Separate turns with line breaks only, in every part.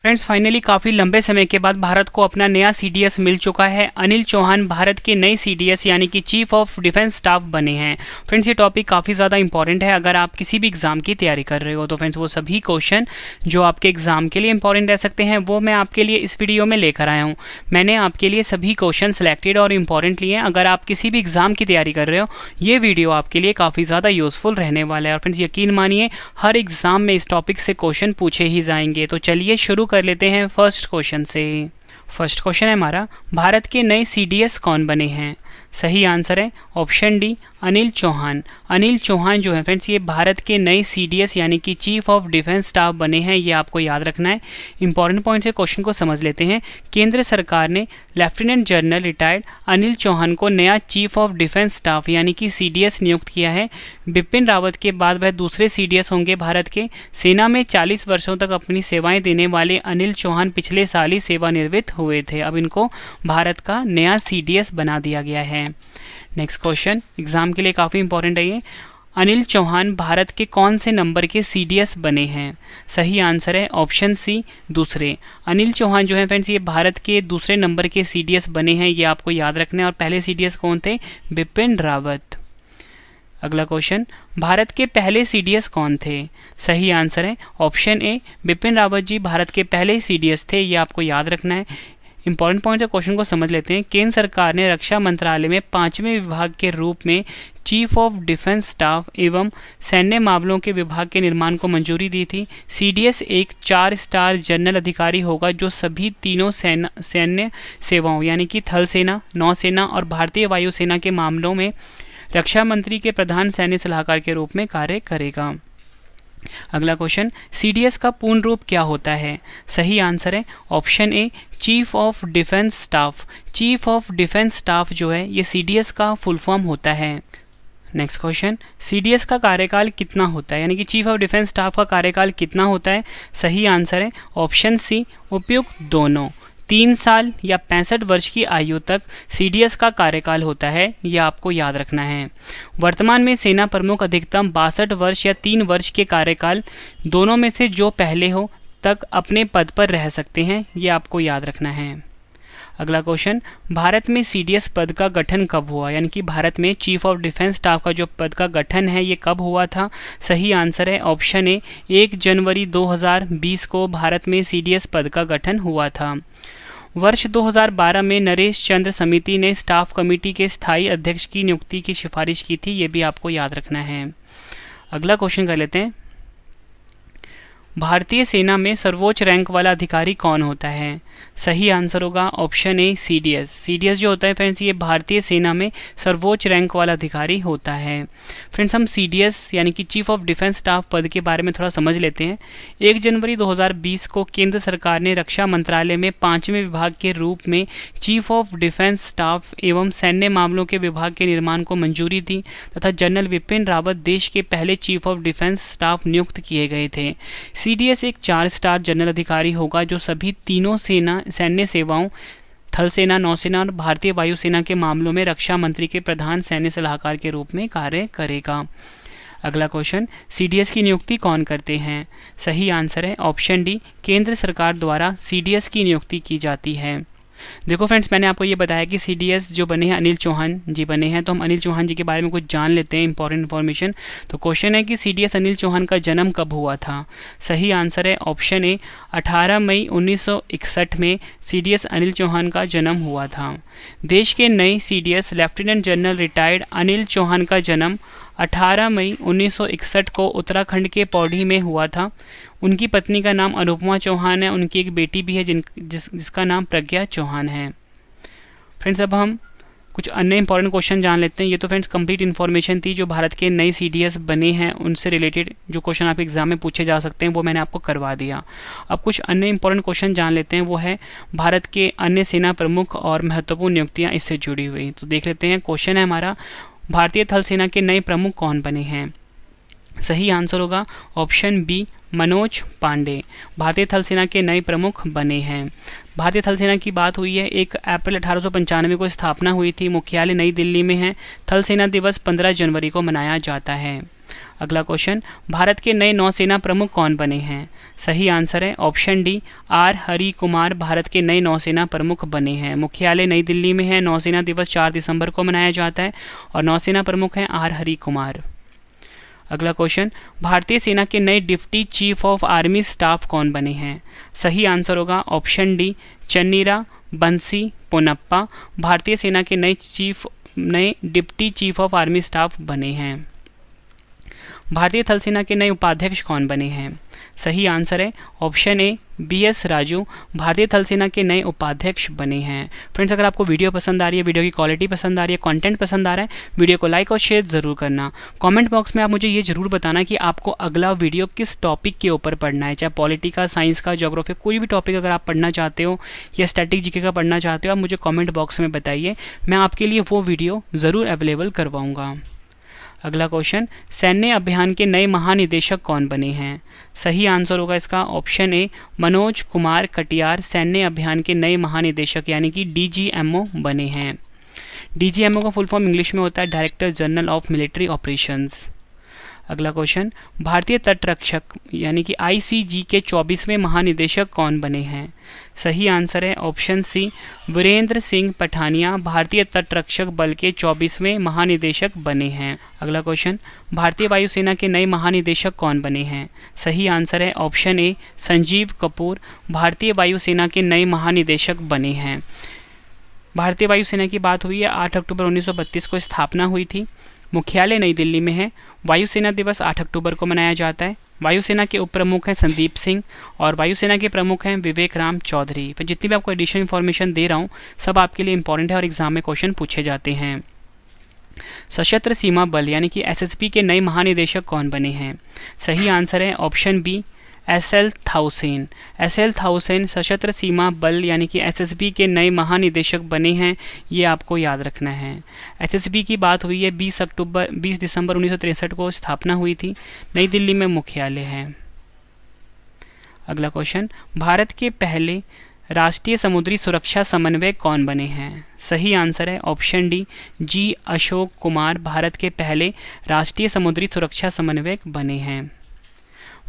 Friends finally काफ़ी लंबे समय के बाद भारत को अपना नया सीडीएस मिल चुका है। अनिल चौहान भारत के नए सीडीएस यानी कि चीफ ऑफ डिफेंस स्टाफ बने हैं। फ्रेंड्स ये टॉपिक काफ़ी ज़्यादा इंपॉर्टेंट है। अगर आप किसी भी एग्जाम की तैयारी कर रहे हो तो फ्रेंड्स वो सभी क्वेश्चन जो आपके एग्जाम के लिए इंपॉर्टेंट रह सकते हैं वो मैं आपके लिए इस वीडियो में लेकर आया हूँ। मैंने आपके लिए सभी क्वेश्चन सिलेक्टेड और इंपॉर्टेंट लिए हैं। अगर आप किसी भी एग्जाम की तैयारी कर रहे हो ये वीडियो आपके लिए काफ़ी ज़्यादा यूजफुल रहने वाला है। और फ्रेंड्स यकीन मानिए हर एग्जाम में इस टॉपिक से क्वेश्चन पूछे ही जाएंगे। तो चलिए शुरू कर लेते हैं फर्स्ट क्वेश्चन से। फर्स्ट क्वेश्चन है हमारा, भारत के नए सीडीएस कौन बने हैं? सही आंसर है ऑप्शन डी अनिल चौहान। अनिल चौहान जो है फ्रेंड्स ये भारत के नए सीडीएस यानी कि चीफ ऑफ डिफेंस स्टाफ बने हैं। ये आपको याद रखना है। इंपॉर्टेंट पॉइंट से क्वेश्चन को समझ लेते हैं। केंद्र सरकार ने lieutenant general retired Anil Chauhan को नया चीफ ऑफ डिफेंस स्टाफ यानी कि सीडीएस नियुक्त किया है। बिपिन रावत के बाद वह दूसरे सीडीएस होंगे भारत के। सेना में 40 वर्षों तक अपनी सेवाएं देने वाले अनिल चौहान पिछले साल ही सेवानिवृत्त हुए थे। अब इनको भारत का नया सीडीएस बना दिया गया है। नेक्स्ट क्वेश्चन एग्जाम के लिए काफ़ी इंपॉर्टेंट है ये। अनिल चौहान भारत के कौन से नंबर के सीडीएस बने हैं? सही आंसर है ऑप्शन सी दूसरे। अनिल चौहान जो है फ्रेंड्स ये भारत के दूसरे नंबर के सीडीएस बने हैं। ये आपको याद रखना है। और पहले सीडीएस कौन थे? बिपिन रावत। अगला क्वेश्चन, भारत के पहले सीडीएस कौन थे? सही आंसर है ऑप्शन ए बिपिन रावत जी भारत के पहले सीडीएस थे। ये आपको याद रखना है। इंपॉर्टेंट पॉइंट से क्वेश्चन को समझ लेते हैं। केंद्र सरकार ने रक्षा मंत्रालय में 5वें विभाग के रूप में चीफ ऑफ डिफेंस स्टाफ एवं सैन्य मामलों के विभाग के निर्माण को मंजूरी दी थी। सीडीएस एक 4 स्टार जनरल अधिकारी होगा जो सभी तीनों सैन्य सेवाओं यानी कि थल सेना, नौसेना और भारतीय वायुसेना के मामलों में रक्षा मंत्री के प्रधान सैन्य सलाहकार के रूप में कार्य करेगा। अगला क्वेश्चन, सीडीएस का पूर्ण रूप क्या होता है? सही आंसर है option a chief of defence staff. Chief of defence staff जो है ये सीडीएस का फुल फॉर्म होता है। नेक्स्ट क्वेश्चन, सीडीएस का कार्यकाल कितना होता है यानी कि चीफ ऑफ डिफेंस स्टाफ का कार्यकाल कितना होता है? सही आंसर है ऑप्शन सी उपयुक्त दोनों। 3 साल या 65 वर्ष की आयु तक सीडीएस का कार्यकाल होता है। यह आपको याद रखना है। वर्तमान में सेना प्रमुख अधिकतम 62 वर्ष या 3 वर्ष के कार्यकाल दोनों में से जो पहले हो तक अपने पद पर रह सकते हैं। यह आपको याद रखना है। अगला क्वेश्चन, भारत में सीडीएस पद का गठन कब हुआ यानी कि भारत में चीफ ऑफ डिफेंस स्टाफ का जो पद का गठन है ये कब हुआ था? सही आंसर है ऑप्शन ए 1 जनवरी 2020 को भारत में सीडीएस पद का गठन हुआ था। वर्ष 2012 में नरेश चंद्र समिति ने स्टाफ कमेटी के स्थायी अध्यक्ष की नियुक्ति की सिफारिश की थी। ये भी आपको याद रखना है। अगला क्वेश्चन कर लेते हैं, भारतीय सेना में सर्वोच्च रैंक वाला अधिकारी कौन होता है? सही आंसर होगा ऑप्शन ए सीडीएस। सीडीएस जो होता है फ्रेंड्स ये भारतीय सेना में सर्वोच्च रैंक वाला अधिकारी होता है। फ्रेंड्स हम सीडीएस यानी कि चीफ ऑफ डिफेंस स्टाफ पद के बारे में थोड़ा समझ लेते हैं। 1 जनवरी 2020 को केंद्र सरकार ने रक्षा मंत्रालय में 5वें विभाग के रूप में चीफ ऑफ डिफेंस स्टाफ एवं सैन्य मामलों के विभाग के निर्माण को मंजूरी दी तथा जनरल विपिन रावत देश के पहले चीफ ऑफ डिफेंस स्टाफ नियुक्त किए गए थे। सीडीएस एक 4 स्टार जनरल अधिकारी होगा जो सभी तीनों सैन्य सेवाओं थल सेना, नौसेना और भारतीय वायुसेना के मामलों में रक्षा मंत्री के प्रधान सैन्य सलाहकार के रूप में कार्य करेगा। अगला क्वेश्चन, सीडीएस की नियुक्ति कौन करते हैं? सही आंसर है ऑप्शन डी केंद्र सरकार द्वारा सीडीएस की नियुक्ति की जाती है। देखो फ्रेंड्स मैंने आपको ये बताया कि सीडीएस जो बने हैं अनिल चौहान जी बने हैं। तो हम अनिल चौहान जी के बारे में कुछ जान लेते हैं इंपॉर्टेंट इन्फॉर्मेशन। तो क्वेश्चन है कि सीडीएस अनिल चौहान का जन्म कब हुआ था? सही आंसर है ऑप्शन ए 18 मई 1961 में सीडीएस अनिल चौहान का जन्म हुआ था। देश के नए CDS lieutenant general retired Anil Chauhan का जन्म 18 मई 1961 को उत्तराखंड के पौड़ी में हुआ था। उनकी पत्नी का नाम अनुपमा चौहान है। उनकी एक बेटी भी है जिसका नाम प्रज्ञा चौहान है। फ्रेंड्स अब हम कुछ अन्य इंपॉर्टेंट क्वेश्चन जान लेते हैं। ये तो फ्रेंड्स कंप्लीट इन्फॉर्मेशन थी जो भारत के नए सीडीएस बने हैं उनसे रिलेटेड जो क्वेश्चन आपके एग्जाम में पूछे जा सकते हैं वो मैंने आपको करवा दिया। अब कुछ अन्य इंपॉर्टेंट क्वेश्चन जान लेते हैं। वो है भारत के अन्य सेना प्रमुख और महत्वपूर्ण नियुक्तियाँ इससे जुड़ी हुई। तो देख लेते हैं। क्वेश्चन है हमारा, भारतीय थल सेना के नए प्रमुख कौन बने हैं? सही आंसर होगा ऑप्शन बी मनोज पांडे। भारतीय थल सेना के नए प्रमुख बने हैं। भारतीय थल सेना की बात हुई है। 1 अप्रैल 1895 को स्थापना हुई थी। मुख्यालय नई दिल्ली में है। थल सेना दिवस 15 जनवरी को मनाया जाता है। अगला क्वेश्चन, भारत के नए नौसेना प्रमुख कौन बने हैं? सही आंसर है option D, R Hari Kumar Bharat के नए नौसेना प्रमुख बने हैं। मुख्यालय नई दिल्ली में है। नौसेना दिवस 4 दिसंबर को मनाया जाता है और नौसेना प्रमुख हैं आर हरि कुमार। अगला क्वेश्चन, भारतीय सेना के नए deputy chief of army staff कौन बने हैं? सही आंसर होगा ऑप्शन डी, चन्नीरा बंसी पोनप्पा भारतीय सेना के नए deputy chief of army staff बने हैं। भारतीय थल सेना के नए उपाध्यक्ष कौन बने हैं? सही आंसर है ऑप्शन ए, BS राजू भारतीय थल सेना के नए उपाध्यक्ष बने हैं। फ्रेंड्स, अगर आपको वीडियो पसंद आ रही है, वीडियो की क्वालिटी पसंद आ रही है, कंटेंट पसंद आ रहा है, वीडियो को लाइक और शेयर जरूर करना। कमेंट बॉक्स में आप मुझे ये जरूर बताना कि आपको अगला वीडियो किस टॉपिक के ऊपर पढ़ना है, चाहे पॉलिटी का, साइंस का, ज्योग्राफी, कोई भी टॉपिक अगर आप पढ़ना चाहते हो या स्टैटिक जीके का पढ़ना चाहते हो, आप मुझे कॉमेंट बॉक्स में बताइए, मैं आपके लिए वो वीडियो ज़रूर अवेलेबल करवाऊँगा। अगला क्वेश्चन, सैन्य अभियान के नए महानिदेशक कौन बने हैं? सही आंसर होगा इसका ऑप्शन ए, मनोज कुमार कटियार सैन्य अभियान के नए महानिदेशक यानी कि DGMO बने हैं। DGMO का फुल फॉर्म इंग्लिश में होता है director general of military operations. अगला क्वेश्चन, भारतीय तट रक्षक यानी कि ICG के 24वें महानिदेशक कौन बने हैं? सही आंसर है ऑप्शन सी, वीरेंद्र सिंह पठानिया भारतीय तट रक्षक बल के 24वें महानिदेशक बने हैं। अगला क्वेश्चन, भारतीय वायुसेना के नए महानिदेशक कौन बने हैं? सही आंसर है ऑप्शन ए, संजीव कपूर भारतीय वायुसेना के नए महानिदेशक बने हैं। भारतीय वायुसेना की बात हुई है, 8 अक्टूबर 1932 को स्थापना हुई थी। मुख्यालय नई दिल्ली में है। वायुसेना दिवस 8 अक्टूबर को मनाया जाता है। वायुसेना के उप प्रमुख हैं संदीप सिंह और वायुसेना के प्रमुख हैं विवेक राम चौधरी। फिर जितनी भी आपको एडिशनल इन्फॉर्मेशन दे रहा हूँ सब आपके लिए इंपॉर्टेंट है और एग्जाम में क्वेश्चन पूछे जाते हैं। सशस्त्र सीमा बल यानी कि SSB के नए महानिदेशक कौन बने हैं? सही आंसर है ऑप्शन बी, SL थाउसेन। SL थाउसेन सशस्त्र सीमा बल यानी कि SSB के नए महानिदेशक बने हैं, ये आपको याद रखना है। SSB की बात हुई है 20 दिसंबर 1963 को स्थापना हुई थी। नई दिल्ली में मुख्यालय है। अगला क्वेश्चन, भारत के पहले राष्ट्रीय समुद्री सुरक्षा समन्वयक कौन बने हैं? सही आंसर है option D, G Ashok Kumar Bharat के पहले राष्ट्रीय समुद्री सुरक्षा समन्वयक बने हैं।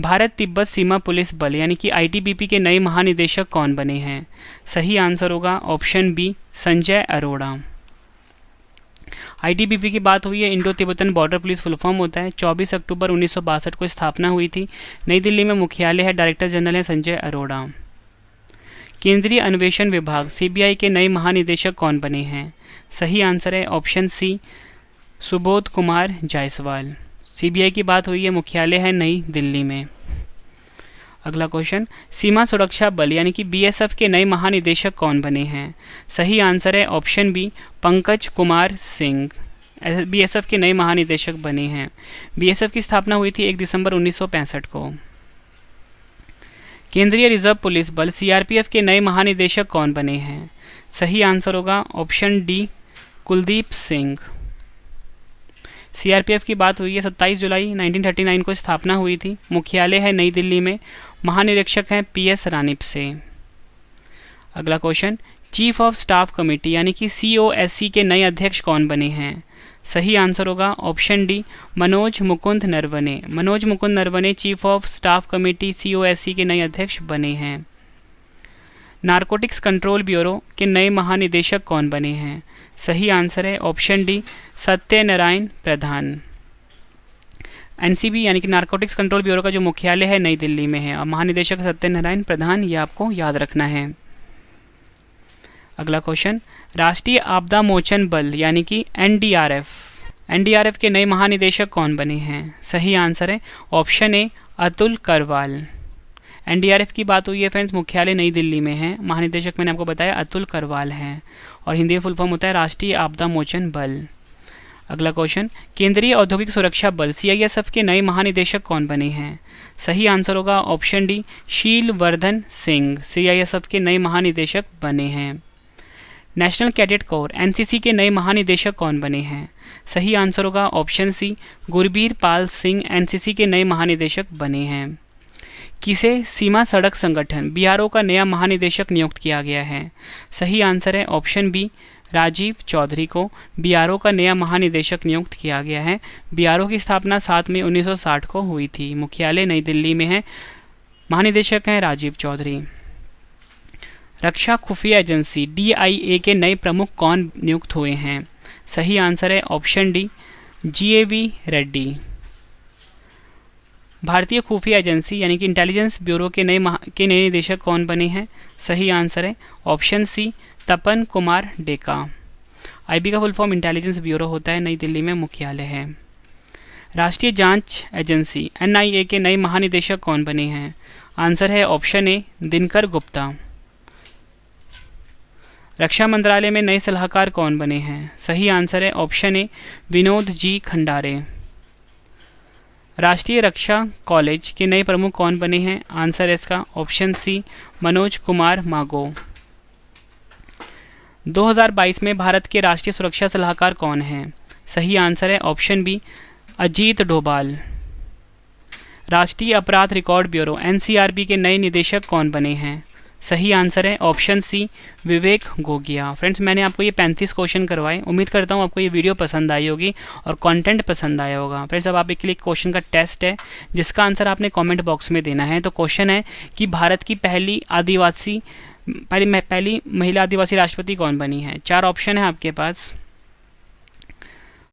भारत तिब्बत सीमा पुलिस बल यानी कि ITBP के नए महानिदेशक कौन बने हैं? सही आंसर होगा option B, Sanjay Arora. ITBP की बात हुई है, Indo Tibetan border police full form होता है। 24 अक्टूबर 1962 को स्थापना हुई थी। नई दिल्ली में मुख्यालय है। डायरेक्टर जनरल है संजय अरोड़ा। केंद्रीय अन्वेषण विभाग CBI के नए महानिदेशक कौन बने हैं? सही आंसर है option C, Subodh Kumar Jaiswal. CBI की बात हुई है, मुख्यालय है नई दिल्ली में। अगला क्वेश्चन, सीमा सुरक्षा बल यानी कि BSF के नए महानिदेशक कौन बने हैं? सही आंसर है option B, Pankaj Kumar Singh BSF के नए महानिदेशक बने हैं। BSF की स्थापना हुई थी 1 दिसंबर 1965 को। केंद्रीय रिजर्व पुलिस बल CRPF के नए महानिदेशक कौन बने हैं? सही आंसर होगा option D, Kuldeep Singh. CRPF की बात हुई है, 27 जुलाई 1939 को स्थापना हुई थी। मुख्यालय है नई दिल्ली में। महानिरीक्षक हैं PS रानीपसे। अगला question, chief of staff committee यानी कि COSC के नए अध्यक्ष कौन बने हैं? सही आंसर होगा option D, Manoj Mukund Naravane. Manoj Mukund Naravane chief of staff committee COSC के नए अध्यक्ष बने हैं। नारकोटिक्स कंट्रोल ब्यूरो के नए महानिदेशक कौन बने हैं? सही आंसर है ऑप्शन डी, सत्यनारायण प्रधान। NCB यानी कि नारकोटिक्स कंट्रोल ब्यूरो का जो मुख्यालय है नई दिल्ली में है और महानिदेशक सत्यनारायण प्रधान, ये आपको याद रखना है। अगला क्वेश्चन, राष्ट्रीय आपदा मोचन बल यानी कि NDRF के नए महानिदेशक कौन बने हैं? सही आंसर है option A, Atul Karwal. NDRF की बात हुई है फ्रेंड्स, मुख्यालय नई दिल्ली में है। महानिदेशक मैंने आपको बताया अतुल करवाल हैं और हिंदी में फुल फॉर्म होता है राष्ट्रीय आपदा मोचन बल। अगला क्वेश्चन, केंद्रीय औद्योगिक सुरक्षा बल CISF के नए महानिदेशक कौन बने हैं? सही आंसर होगा option D, Sheelvardhan Singh CISF के नए महानिदेशक बने हैं। नेशनल कैडेट कोर NCC के नए महानिदेशक कौन बने हैं? सही आंसर होगा option C, Gurbir Pal Singh NCC के नए महानिदेशक बने हैं। किसे सीमा सड़क संगठन BRO का नया महानिदेशक नियुक्त किया गया है? सही आंसर है ऑप्शन बी, राजीव चौधरी को बीआरओ का नया महानिदेशक नियुक्त किया गया है। बीआरओ की स्थापना 7 मई 1960 को हुई थी। मुख्यालय नई दिल्ली में है। महानिदेशक हैं राजीव चौधरी। रक्षा खुफिया एजेंसी DIA के नए प्रमुख कौन नियुक्त हुए हैं? सही आंसर है ऑप्शन डी, GAV रेड्डी। भारतीय खुफिया एजेंसी यानी कि इंटेलिजेंस ब्यूरो के नए निदेशक कौन बने हैं? सही आंसर है ऑप्शन सी, तपन कुमार डेका। IB का फुल फॉर्म इंटेलिजेंस ब्यूरो होता है, नई दिल्ली में मुख्यालय है। राष्ट्रीय जांच एजेंसी NIA के नए महानिदेशक कौन बने हैं? आंसर है ऑप्शन ए, दिनकर गुप्ता। रक्षा मंत्रालय में नए सलाहकार कौन बने हैं? सही आंसर है ऑप्शन ए, विनोद जी खंडारे। राष्ट्रीय रक्षा कॉलेज के नए प्रमुख कौन बने हैं? आंसर है इसका ऑप्शन सी, मनोज कुमार मागो। 2022 में भारत के राष्ट्रीय सुरक्षा सलाहकार कौन हैं? सही आंसर है ऑप्शन बी, अजीत डोभाल। राष्ट्रीय अपराध रिकॉर्ड ब्यूरो NCRB के नए निदेशक कौन बने हैं? सही आंसर है ऑप्शन सी, विवेक गोगिया। फ्रेंड्स, मैंने आपको ये 35 क्वेश्चन करवाए। उम्मीद करता हूँ आपको ये वीडियो पसंद आई होगी और कंटेंट पसंद आया होगा। फ्रेंड्स, अब आपके लिए क्वेश्चन का टेस्ट है जिसका आंसर आपने कमेंट बॉक्स में देना है। तो क्वेश्चन है कि भारत की पहली महिला आदिवासी राष्ट्रपति कौन बनी है? 4 ऑप्शन है आपके पास।